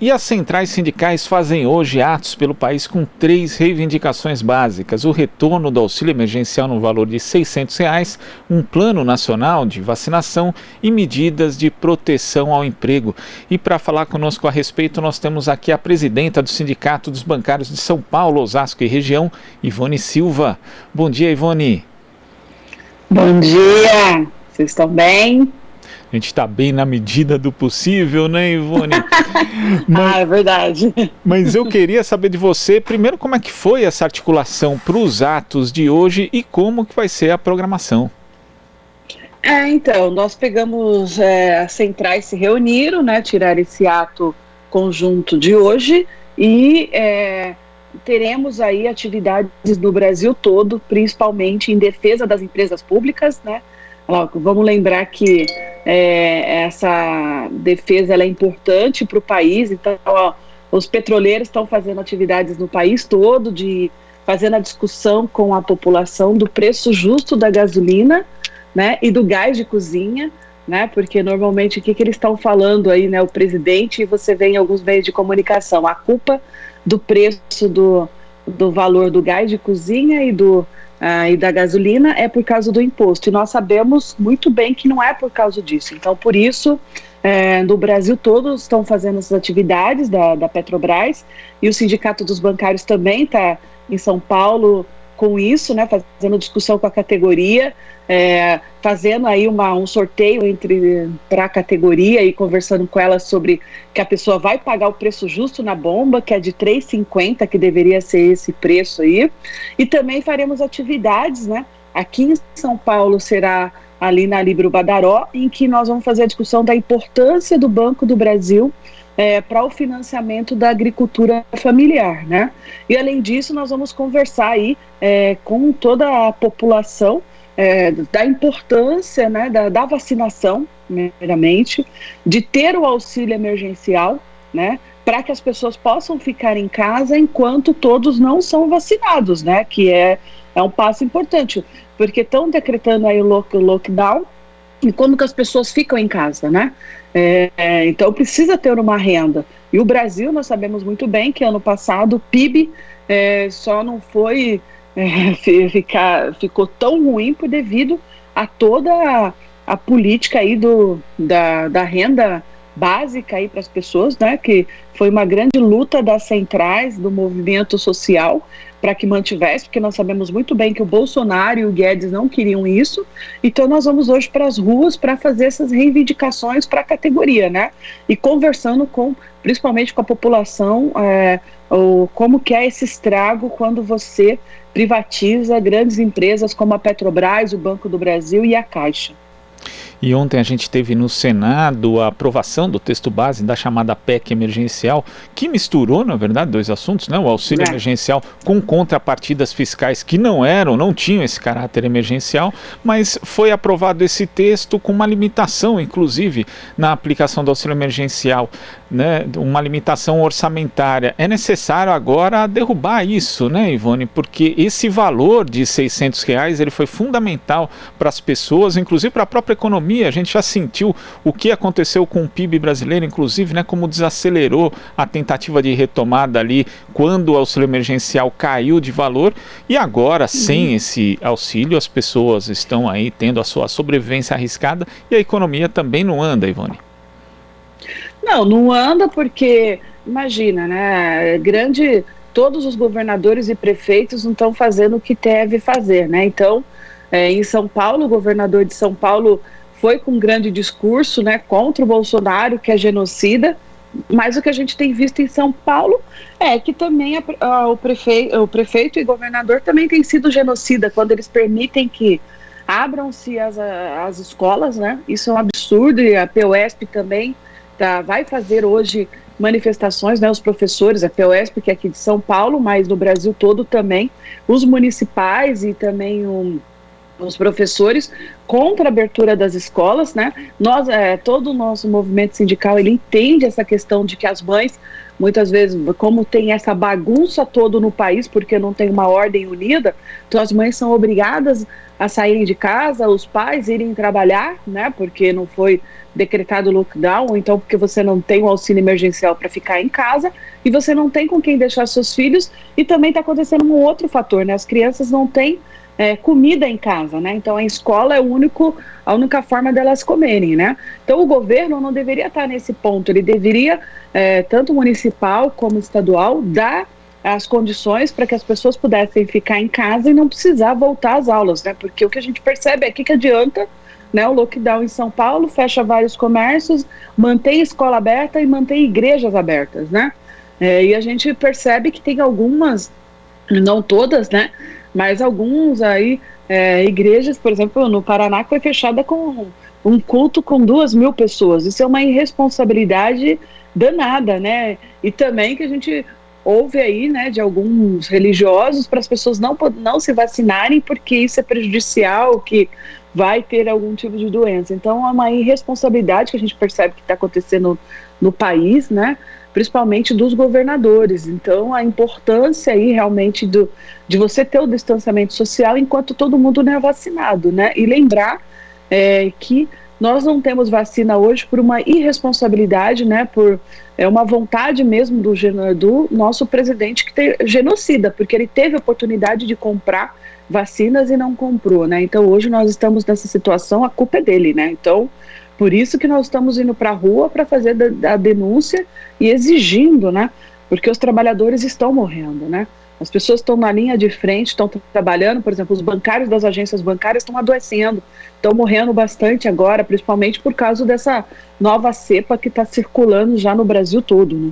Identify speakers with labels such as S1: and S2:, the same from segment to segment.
S1: E as centrais sindicais fazem hoje atos pelo país com 3 reivindicações básicas: o retorno do auxílio emergencial no valor de R$ 600, um plano nacional de vacinação e medidas de proteção ao emprego. E para falar conosco a respeito, nós temos aqui a presidenta do Sindicato dos Bancários de São Paulo, Osasco e região, Ivone Silva. Bom dia, Ivone.
S2: Bom dia, vocês estão bem?
S1: A gente está bem na medida do possível, né, Ivone?
S2: É verdade.
S1: Mas eu queria saber de você, primeiro, como é que foi essa articulação para os atos de hoje e como que vai ser a programação?
S2: Então, nós pegamos, as centrais se reuniram, né, tiraram esse ato conjunto de hoje e teremos aí atividades no Brasil todo, principalmente em defesa das empresas públicas, né? Vamos lembrar que essa defesa ela é importante para o país, então os petroleiros estão fazendo atividades no país todo, fazendo a discussão com a população do preço justo da gasolina, né, e do gás de cozinha, né, porque normalmente o que eles estão falando aí, né, o presidente, e você vê em alguns meios de comunicação, a culpa do preço do valor do gás de cozinha e da gasolina é por causa do imposto, e nós sabemos muito bem que não é por causa disso. Então, por isso, no Brasil todos estão fazendo essas atividades da Petrobras, e o Sindicato dos Bancários também está em São Paulo com isso, né, fazendo discussão com a categoria, fazendo aí um sorteio para a categoria e conversando com ela sobre que a pessoa vai pagar o preço justo na bomba, que é de R$ 3,50, que deveria ser esse preço aí. E também faremos atividades, né? Aqui em São Paulo será ali na Líbero Badaró, em que nós vamos fazer a discussão da importância do Banco do Brasil para o financiamento da agricultura familiar, né? E além disso, nós vamos conversar aí com toda a população da importância, né, da vacinação, primeiramente, de ter o auxílio emergencial, né, para que as pessoas possam ficar em casa enquanto todos não são vacinados, né, que é um passo importante, porque estão decretando aí o lockdown, e como que as pessoas ficam em casa, né? Então precisa ter uma renda. E o Brasil, nós sabemos muito bem que ano passado o PIB só não foi ficou tão ruim devido a toda a política aí da renda básica aí para as pessoas, né? Que foi uma grande luta das centrais, do movimento social, para que mantivesse, porque nós sabemos muito bem que o Bolsonaro e o Guedes não queriam isso, então nós vamos hoje para as ruas para fazer essas reivindicações para a categoria, né? E conversando principalmente com a população, como que é esse estrago quando você privatiza grandes empresas como a Petrobras, o Banco do Brasil e a Caixa.
S1: E ontem a gente teve no Senado a aprovação do texto base da chamada PEC emergencial, que misturou, na verdade, 2 assuntos, né? O auxílio emergencial com contrapartidas fiscais que não tinham esse caráter emergencial, mas foi aprovado esse texto com uma limitação, inclusive, na aplicação do auxílio emergencial, né? Uma limitação orçamentária. É necessário agora derrubar isso, né, Ivone? Porque esse valor de R$ 600 ele foi fundamental para as pessoas, inclusive para a própria economia. A gente já sentiu o que aconteceu com o PIB brasileiro, inclusive, né, como desacelerou a tentativa de retomada ali quando o auxílio emergencial caiu de valor, e agora, sem esse auxílio, as pessoas estão aí tendo a sua sobrevivência arriscada e a economia também não anda, Ivone.
S2: Não anda porque, imagina, né, todos os governadores e prefeitos não estão fazendo o que deve fazer, né? Então, em São Paulo, o governador de São Paulo foi com um grande discurso, né, contra o Bolsonaro, que é genocida, mas o que a gente tem visto em São Paulo é que também o prefeito e governador também tem sido genocida, quando eles permitem que abram-se as escolas, né? Isso é um absurdo, e a POSP também vai fazer hoje manifestações, né? Os professores, a POSP, que é aqui de São Paulo, mas no Brasil todo também, os municipais e também os professores contra a abertura das escolas, né? Todo o nosso movimento sindical, ele entende essa questão de que as mães, muitas vezes, como tem essa bagunça toda no país, porque não tem uma ordem unida, então as mães são obrigadas a saírem de casa, os pais irem trabalhar, né? Porque não foi decretado lockdown, ou então porque você não tem um auxílio emergencial para ficar em casa, e você não tem com quem deixar seus filhos, e também está acontecendo um outro fator, né? As crianças não têm comida em casa, né? Então a escola é a única forma delas comerem, né? Então o governo não deveria estar nesse ponto, ele deveria, tanto municipal como estadual, dar as condições para que as pessoas pudessem ficar em casa e não precisar voltar às aulas, né? Porque o que a gente percebe é que adianta, né, o lockdown em São Paulo, fecha vários comércios, mantém escola aberta e mantém igrejas abertas, né? E a gente percebe que tem algumas, não todas, né? Mas alguns aí, igrejas, por exemplo, no Paraná, que foi fechada com um culto com 2.000 pessoas. Isso é uma irresponsabilidade danada, né? E também que a gente ouve aí, né, de alguns religiosos para as pessoas não se vacinarem porque isso é prejudicial, que vai ter algum tipo de doença. Então é uma irresponsabilidade que a gente percebe que está acontecendo no país, né? Principalmente dos governadores. Então a importância aí realmente de você ter o distanciamento social enquanto todo mundo não é vacinado, né? E lembrar que nós não temos vacina hoje por uma irresponsabilidade, né? Por uma vontade mesmo do nosso presidente genocida, porque ele teve a oportunidade de comprar vacinas e não comprou, né? Então hoje nós estamos nessa situação, a culpa é dele, né? Então por isso que nós estamos indo para a rua para fazer a denúncia e exigindo, né? Porque os trabalhadores estão morrendo, né? As pessoas estão na linha de frente, estão trabalhando, por exemplo, os bancários das agências bancárias estão adoecendo, estão morrendo bastante agora, principalmente por causa dessa nova cepa que está circulando já no Brasil todo, né?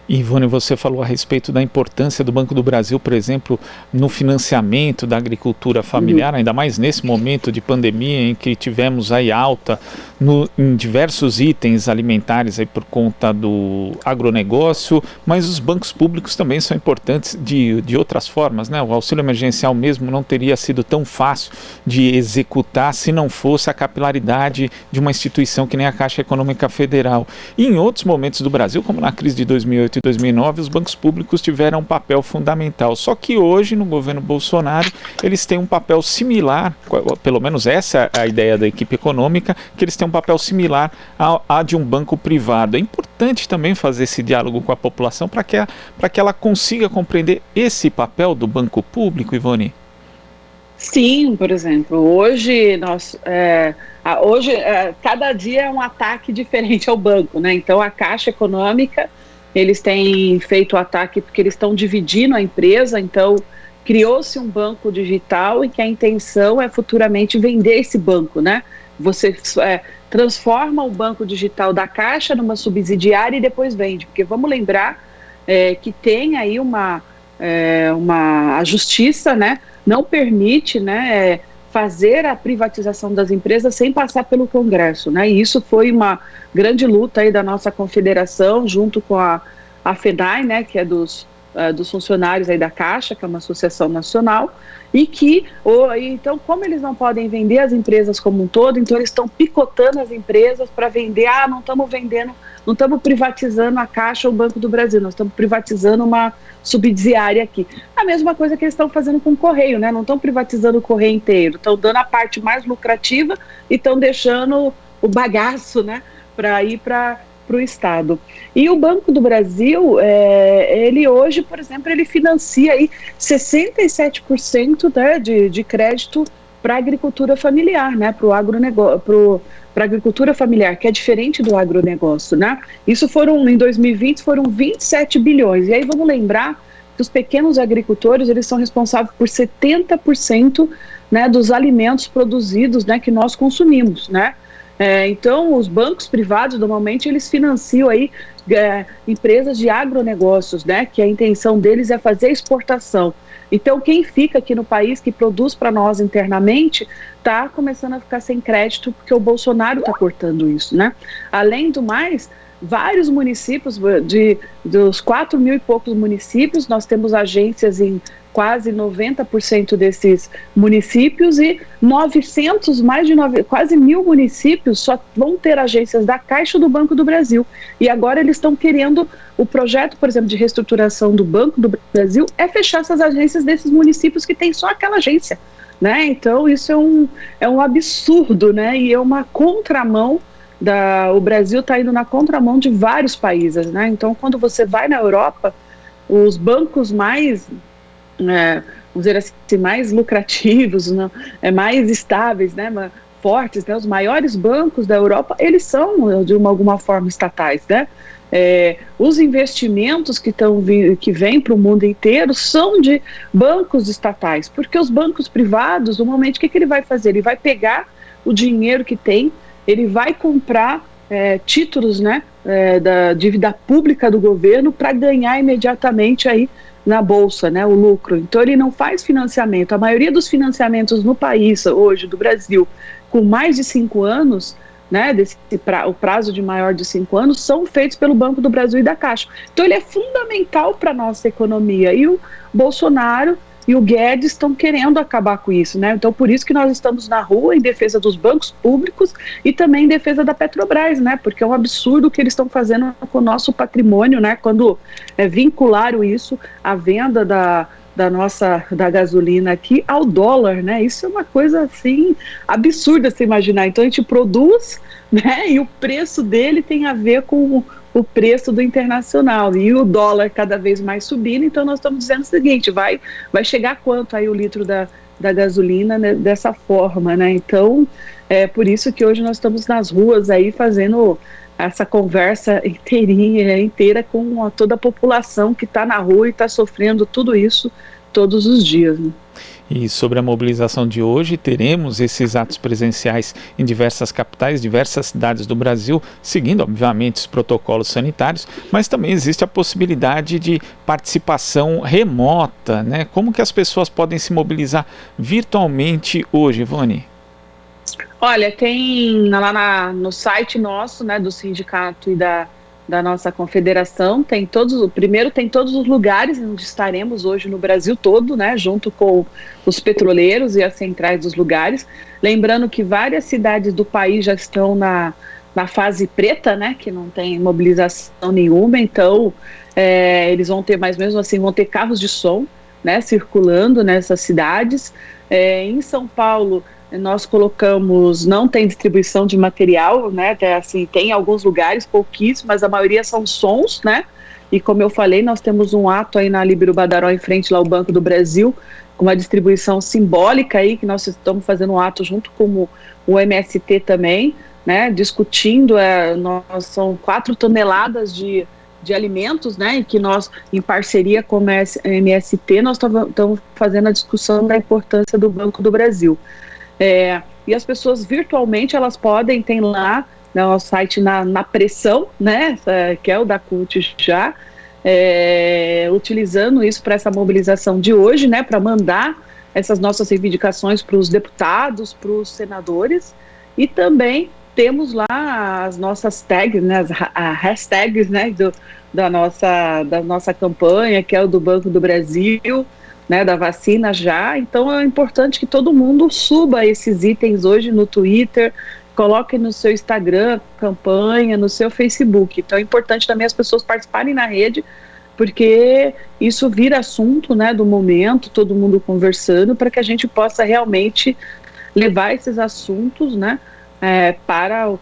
S1: Ivone, você falou a respeito da importância do Banco do Brasil, por exemplo, no financiamento da agricultura familiar, ainda mais nesse momento de pandemia em que tivemos aí alta em diversos itens alimentares aí por conta do agronegócio, mas os bancos públicos também são importantes de outras formas, né? O auxílio emergencial mesmo não teria sido tão fácil de executar se não fosse a capilaridade de uma instituição que nem a Caixa Econômica Federal. E em outros momentos do Brasil, como na crise de 2008 e 2009, os bancos públicos tiveram um papel fundamental. Só que hoje, no governo Bolsonaro, eles têm um papel similar, pelo menos essa é a ideia da equipe econômica, que eles têm um papel similar à de um banco privado. É importante também fazer esse diálogo com a população para que ela consiga compreender esse papel do banco público, Ivone.
S2: Sim, por exemplo, hoje cada dia é um ataque diferente ao banco, né? Então a Caixa Econômica, eles têm feito o ataque porque eles estão dividindo a empresa, então criou-se um banco digital e que a intenção é futuramente vender esse banco, né? Você transforma o banco digital da Caixa numa subsidiária e depois vende, porque vamos lembrar que tem aí a justiça, né, não permite, né, fazer a privatização das empresas sem passar pelo Congresso, né? E isso foi uma grande luta aí da nossa confederação, junto com a FENAI, né, que é dos funcionários aí da Caixa, que é uma associação nacional, e que, então, como eles não podem vender as empresas como um todo, então eles estão picotando as empresas para vender, não estamos vendendo, não estamos privatizando a Caixa ou o Banco do Brasil, nós estamos privatizando uma subsidiária aqui. A mesma coisa que eles estão fazendo com o Correio, né? Não estão privatizando o Correio inteiro, estão dando a parte mais lucrativa e estão deixando o bagaço, né, para ir para o Estado. E o Banco do Brasil, ele hoje, por exemplo, ele financia aí 67%, né, de crédito para a agricultura familiar, né, para o agronegócio, para a agricultura familiar, que é diferente do agronegócio, né? Isso em 2020 foram 27 bilhões. E aí vamos lembrar que os pequenos agricultores, eles são responsáveis por 70%, né, dos alimentos produzidos, né, que nós consumimos, né? Então, os bancos privados, normalmente, eles financiam aí empresas de agronegócios, né, que a intenção deles é fazer exportação. Então, quem fica aqui no país, que produz para nós internamente, está começando a ficar sem crédito, porque o Bolsonaro está cortando isso, né? Além do mais, vários municípios, dos 4.000 e poucos municípios, nós temos agências em quase 90% desses municípios, e quase 1.000 municípios só vão ter agências da Caixa ou do Banco do Brasil. E agora eles estão querendo, o projeto, por exemplo, de reestruturação do Banco do Brasil é fechar essas agências desses municípios que tem só aquela agência, né? Então isso é um absurdo, né? E é uma contramão. O Brasil está indo na contramão de vários países, né? Então, quando você vai na Europa, os bancos mais, vamos dizer assim, mais lucrativos, né, mais estáveis, né, fortes, né, os maiores bancos da Europa, eles são, de alguma forma, estatais, né? Os investimentos que vêm para o mundo inteiro são de bancos estatais, porque os bancos privados, normalmente, o que ele vai fazer? Ele vai pegar o dinheiro que tem, ele vai comprar títulos, né, da dívida pública do governo para ganhar imediatamente aí na bolsa, né, o lucro. Então ele não faz financiamento. A maioria dos financiamentos no país hoje, do Brasil, com mais de 5 anos, né, o prazo de maior de 5 anos, são feitos pelo Banco do Brasil e da Caixa. Então ele é fundamental para a nossa economia. E o Bolsonaro e o Guedes estão querendo acabar com isso, né? Então, por isso que nós estamos na rua em defesa dos bancos públicos e também em defesa da Petrobras, né? Porque é um absurdo o que eles estão fazendo com o nosso patrimônio, né? Quando vincularam isso à venda da gasolina aqui ao dólar, né? Isso é uma coisa, assim, absurda se imaginar. Então, a gente produz, né? E o preço dele tem a ver com o preço do internacional, e o dólar cada vez mais subindo. Então nós estamos dizendo o seguinte, vai chegar quanto aí o litro da gasolina, né, dessa forma, né? Então é por isso que hoje nós estamos nas ruas aí fazendo essa conversa inteira com toda a população que está na rua e está sofrendo tudo isso todos os dias, né?
S1: E sobre a mobilização de hoje, teremos esses atos presenciais em diversas capitais, diversas cidades do Brasil, seguindo, obviamente, os protocolos sanitários, mas também existe a possibilidade de participação remota, né? Como que as pessoas podem se mobilizar virtualmente hoje, Ivone?
S2: Olha, tem lá no site nosso, né, do sindicato e da nossa confederação, tem todos os lugares onde estaremos hoje no Brasil todo, né, junto com os petroleiros e as centrais dos lugares. Lembrando que várias cidades do país já estão na fase preta, né, que não tem mobilização nenhuma. Então eles vão ter, mas mesmo assim vão ter carros de som, né, circulando nessas cidades. Em São Paulo nós colocamos, não tem distribuição de material, né, até assim, tem alguns lugares, pouquíssimos, mas a maioria são sons, né, e como eu falei, nós temos um ato aí na Líbero Badaró, em frente lá ao Banco do Brasil, com uma distribuição simbólica aí, que nós estamos fazendo um ato junto com o MST também, né, discutindo, são 4 toneladas de alimentos, né, e que nós, em parceria com o MST, nós estamos fazendo a discussão da importância do Banco do Brasil. E as pessoas virtualmente, elas tem lá no nosso site na pressão, né, que é o da CUT já, utilizando isso para essa mobilização de hoje, né, para mandar essas nossas reivindicações para os deputados, para os senadores, e também temos lá as nossas tags, né, as hashtags, né, da nossa campanha, que é o do Banco do Brasil, né, da vacina já. Então é importante que todo mundo suba esses itens hoje no Twitter, coloque no seu Instagram, campanha, no seu Facebook. Então é importante também as pessoas participarem na rede, porque isso vira assunto, né, do momento, todo mundo conversando, para que a gente possa realmente levar esses assuntos, né, para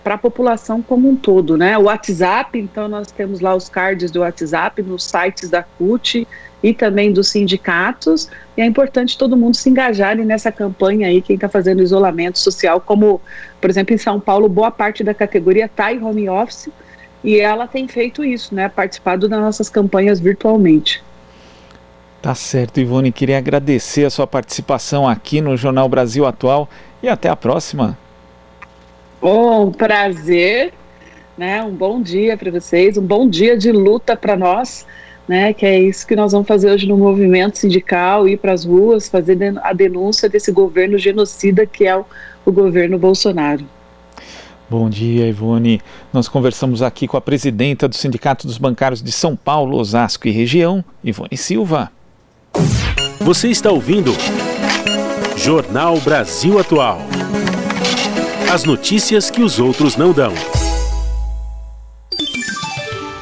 S2: a população como um todo, né? O WhatsApp, então nós temos lá os cards do WhatsApp nos sites da CUT e também dos sindicatos, e é importante todo mundo se engajarem nessa campanha aí, quem está fazendo isolamento social, como, por exemplo, em São Paulo, boa parte da categoria está em home office, e ela tem feito isso, né, participado das nossas campanhas virtualmente.
S1: Tá certo, Ivone, queria agradecer a sua participação aqui no Jornal Brasil Atual e até a próxima.
S2: Um prazer, né? Um bom dia para vocês, um bom dia de luta para nós, né? Que é isso que nós vamos fazer hoje no movimento sindical, ir para as ruas, fazer a denúncia desse governo genocida que é o governo Bolsonaro.
S1: Bom dia, Ivone. Nós conversamos aqui com a presidenta do Sindicato dos Bancários de São Paulo, Osasco e região, Ivone Silva.
S3: Você está ouvindo Jornal Brasil Atual. As notícias que os outros não dão.